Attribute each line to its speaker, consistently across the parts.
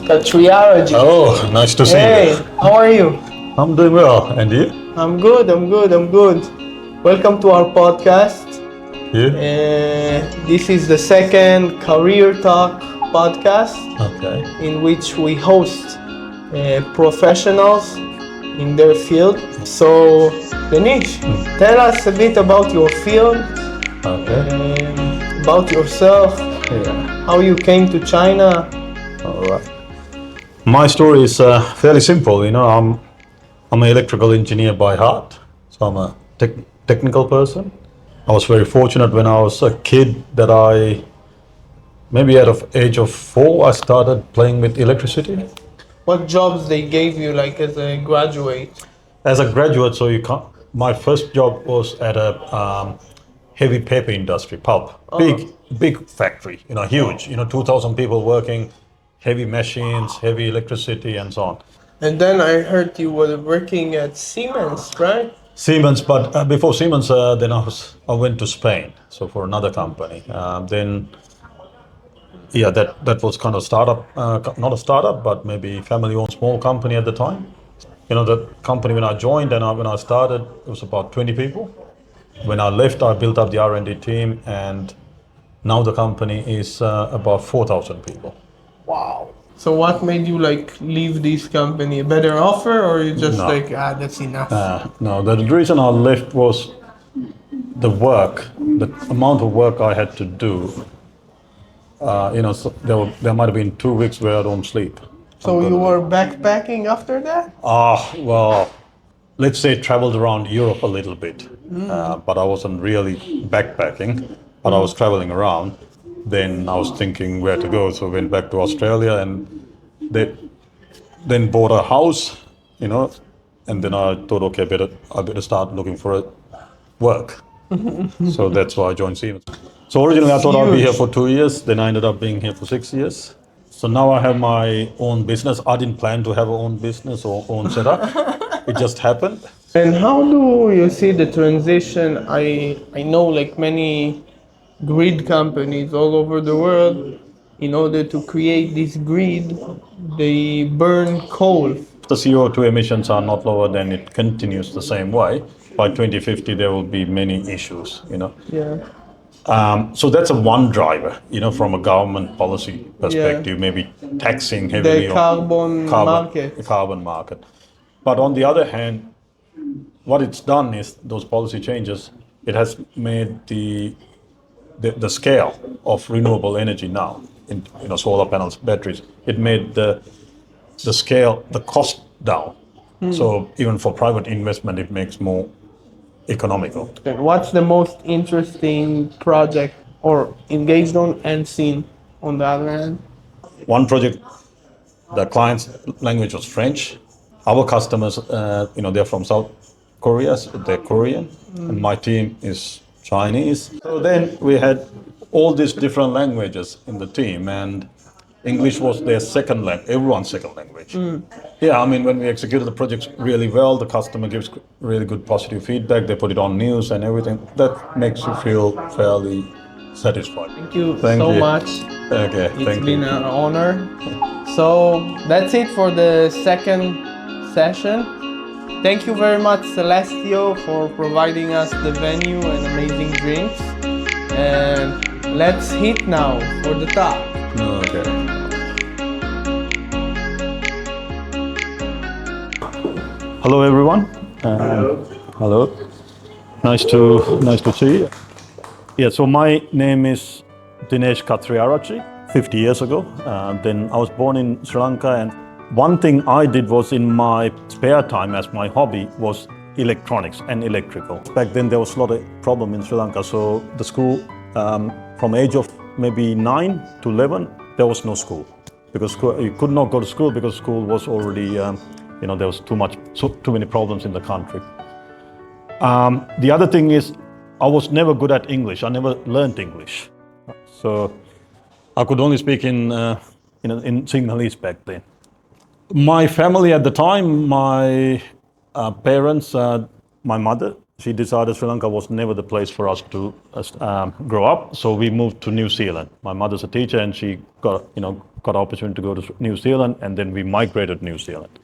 Speaker 1: Kathriarachchi.
Speaker 2: Oh, nice to see
Speaker 1: Hey,
Speaker 2: you.
Speaker 1: how are you?
Speaker 2: I'm doing well. And you?
Speaker 1: I'm good. Welcome to our podcast.
Speaker 2: You?
Speaker 1: This is the second Career Talk podcast
Speaker 2: Okay.
Speaker 1: in which we host professionals in their field. So, Dinesh, tell us a bit about your field, about yourself, how you came to China.
Speaker 2: All right. My story is fairly simple. You know, I'm an electrical engineer by heart, so I'm a technical person. I was very fortunate when I was a kid that maybe at the age of 4, I started playing with electricity.
Speaker 1: What jobs they gave you like as a graduate?
Speaker 2: As a graduate, so you can't. My first job was at a heavy paper industry, pulp, big factory. You know, huge. You know, 2,000 people working, heavy machines, heavy electricity, and so on.
Speaker 1: And then I heard you were working at Siemens, right?
Speaker 2: Siemens, but before Siemens, then I went to Spain, so for another company. That was kind of startup, not a startup, but maybe family-owned small company at the time. You know, the company when I joined and when I started, it was about 20 people. When I left, I built up the R&D team, and now the company is about 4,000 people.
Speaker 1: Wow. So what made you like leave this company? A better offer, or you just
Speaker 2: No.
Speaker 1: that's enough?
Speaker 2: No, the reason I left was the work, the amount of work I had to do. So there might have been 2 weeks where I don't sleep.
Speaker 1: So you were backpacking after that?
Speaker 2: Well, let's say traveled around Europe a little bit, but I wasn't really backpacking, but I was traveling around. Then I was thinking where to go, so went back to Australia and then bought a house, you know, and then I thought, okay, I better start looking for work. So that's why I joined Siemens. So originally I thought I'd be here for 2 years, then I ended up being here for 6 years. So now I have my own business. I didn't plan to have my own business or own setup. It just happened.
Speaker 1: And how do you see the transition? I know like many grid companies all over the world, in order to create this grid, they burn coal.
Speaker 2: The CO2 emissions are not lower, then it continues the same way. By 2050, there will be many issues, you know.
Speaker 1: Yeah.
Speaker 2: So that's one driver, you know, from a government policy perspective, maybe taxing heavily
Speaker 1: The carbon market.
Speaker 2: Carbon market. But on the other hand, what it's done is those policy changes, it has made the scale of renewable energy now, in, you know, solar panels, batteries, it made the scale, the cost down. So even for private investment, it makes more economical.
Speaker 1: And what's the most interesting project or engaged on and seen on the other hand?
Speaker 2: One project, the client's language was French. Our customers, they're from South Korea, so they're Korean, and my team is Chinese. So then we had all these different languages in the team, and English was their second language, everyone's second language. Yeah, I mean, when we executed the projects really well, the customer gives really good positive feedback. They put it on news and everything. That makes you feel fairly satisfied.
Speaker 1: Thank you
Speaker 2: Thank
Speaker 1: so
Speaker 2: you.
Speaker 1: much.
Speaker 2: Okay,
Speaker 1: It's been an honor. So that's it for the second session. Thank you very much, Celestio, for providing us the venue and amazing drinks. And let's hit now for the talk.
Speaker 2: Okay. Hello, everyone. Hello. Nice to see you. Yeah. So my name is Dinesh Kathriarachchi. 50 years ago, then I was born in Sri Lanka, and one thing I did was in my spare time as my hobby was electronics and electrical. Back then there was a lot of problem in Sri Lanka, so the school from age of maybe 9 to 11 there was no school because you could not go to school because school was already there was too many problems in the country. The other thing is I was never good at English. I never learned English, so I could only speak in Sinhalese back then. My family at the time, my parents, my mother, she decided Sri Lanka was never the place for us to grow up. So we moved to New Zealand. My mother's a teacher, and she got an opportunity to go to New Zealand, and then we migrated to New Zealand.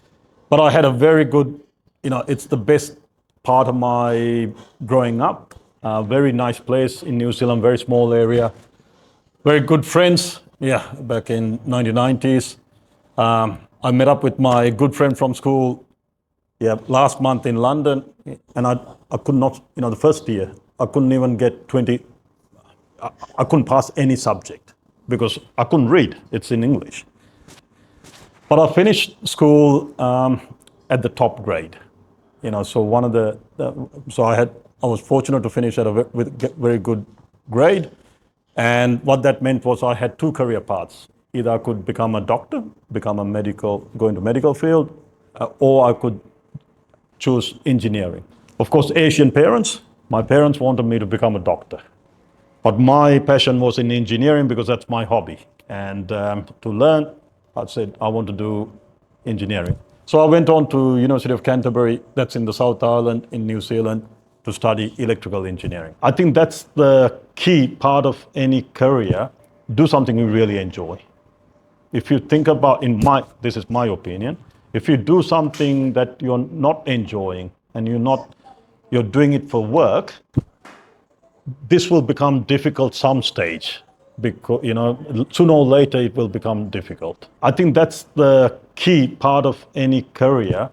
Speaker 2: But I had a very good, it's the best part of my growing up. Very nice place in New Zealand, very small area. Very good friends, back in 1990s. I met up with my good friend from school, last month in London, and I could not, the first year, I couldn't even get 20, I couldn't pass any subject because I couldn't read, it's in English. But I finished school at the top grade, so one of I was fortunate to finish with very good grade. And what that meant was I had two career paths. Either I could become a doctor, go into medical field, or I could choose engineering. Of course, Asian parents, my parents wanted me to become a doctor. But my passion was in engineering because that's my hobby. And to learn, I said I want to do engineering. So I went on to University of Canterbury, that's in the South Island in New Zealand, to study electrical engineering. I think that's the key part of any career. Do something you really enjoy. If you think about, this is my opinion, if you do something that you're not enjoying and you're doing it for work, this will become difficult some stage because, sooner or later it will become difficult. I think that's the key part of any career.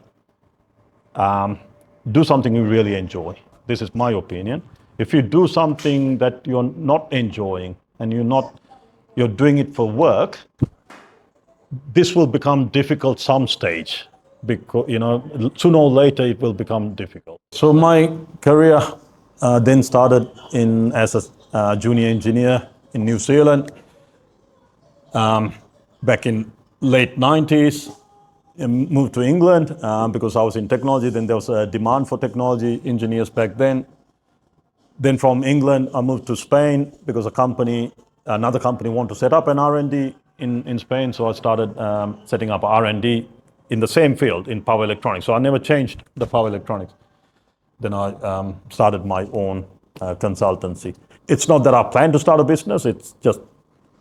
Speaker 2: Do something you really enjoy. This is my opinion. If you do something that you're not enjoying and you're doing it for work, this will become difficult some stage because, sooner or later it will become difficult. So my career then started as a junior engineer in New Zealand back in late 90s. Moved to England because I was in technology. Then there was a demand for technology engineers back then. Then from England, I moved to Spain because another company wanted to set up an R&D in Spain. So I started setting up R&D in the same field, in power electronics. So I never changed the power electronics. Then I started my own consultancy. It's not that I plan to start a business. It's just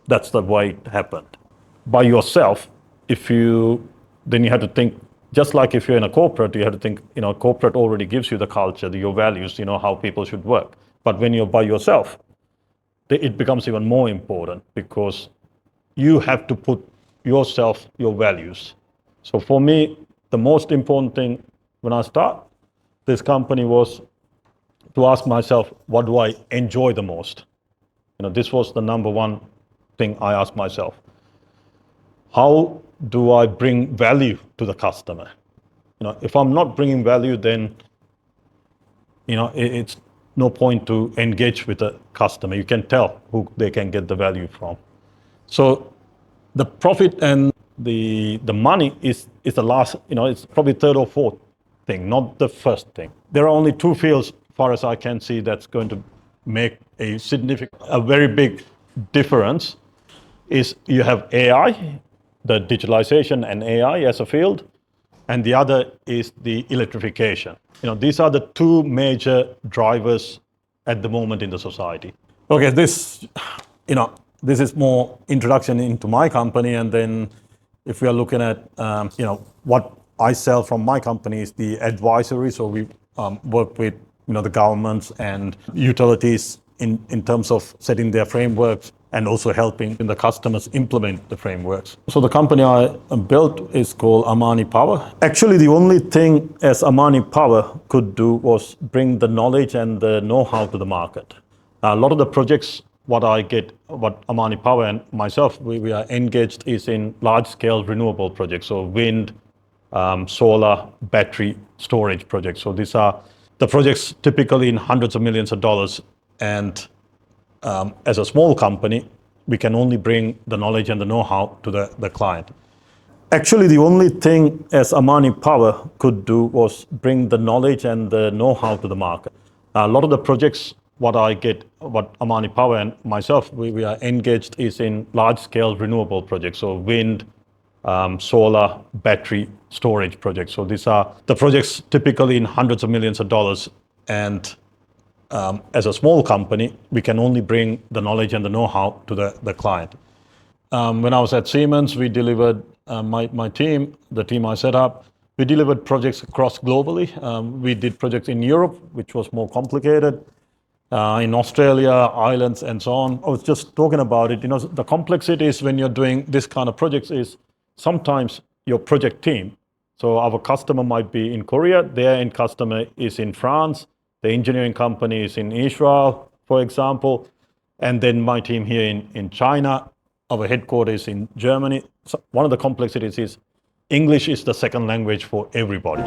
Speaker 2: that's the way it happened. By yourself, then you have to think, just like if you're in a corporate, you have to think, corporate already gives you the culture, your values, how people should work. But when you're by yourself, it becomes even more important because you have to put yourself, your values. So for me, the most important thing when I start this company was to ask myself, what do I enjoy the most? This was the number one thing I asked myself. How do I bring value to the customer? If I'm not bringing value, then it's no point to engage with the customer. You can tell who they can get the value from. So the profit and the money is the last, it's probably third or fourth thing, not the first thing. There are only two fields, far as I can see, that's going to make a very big difference. Is you have AI, the digitalization and AI as a field, and the other is the electrification. These are the two major drivers at the moment in the society. Okay, this is more introduction into my company, and then if we are looking at, what I sell from my company is the advisory. So we work with, the governments and utilities in terms of setting their frameworks and also helping the customers implement the frameworks. So the company I built is called Amani Power. Actually, the only thing as Amani Power could do was bring the knowledge and the know-how to the market. A lot of the projects, what Amani Power and myself, we are engaged is in large-scale renewable projects. So wind, solar, battery storage projects. So these are the projects typically in hundreds of millions of dollars. And as a small company, we can only bring the knowledge and the know-how to the client. Actually, the only thing as Amani Power could do was bring the knowledge and the know-how to the market. A lot of the projects, what Amani Power and myself, we are engaged is in large-scale renewable projects. So wind, solar, battery storage projects. So these are the projects typically in hundreds of millions of dollars. And as a small company, we can only bring the knowledge and the know-how to the client. When I was at Siemens, we delivered my team, the team I set up, we delivered projects across globally. We did projects in Europe, which was more complicated, in Australia, islands, and so on. I was just talking about it. The complexities when you're doing this kind of projects is sometimes your project team. So our customer might be in Korea, their end customer is in France, the engineering company is in Israel, for example, and then my team here in China, our headquarters in Germany. So one of the complexities is English is the second language for everybody.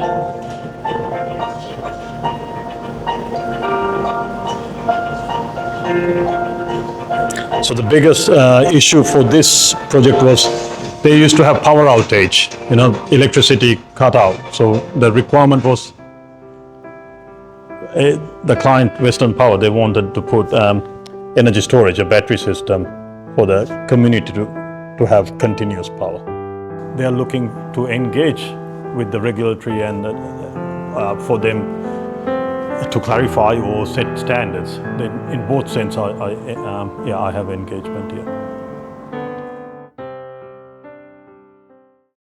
Speaker 2: So the biggest issue for this project was they used to have power outage, electricity cut out. So the requirement was the client, Western Power, they wanted to put energy storage, a battery system for the community to have continuous power. They are looking to engage with the regulatory and for them to clarify or set standards. Then in both sense, I have engagement here.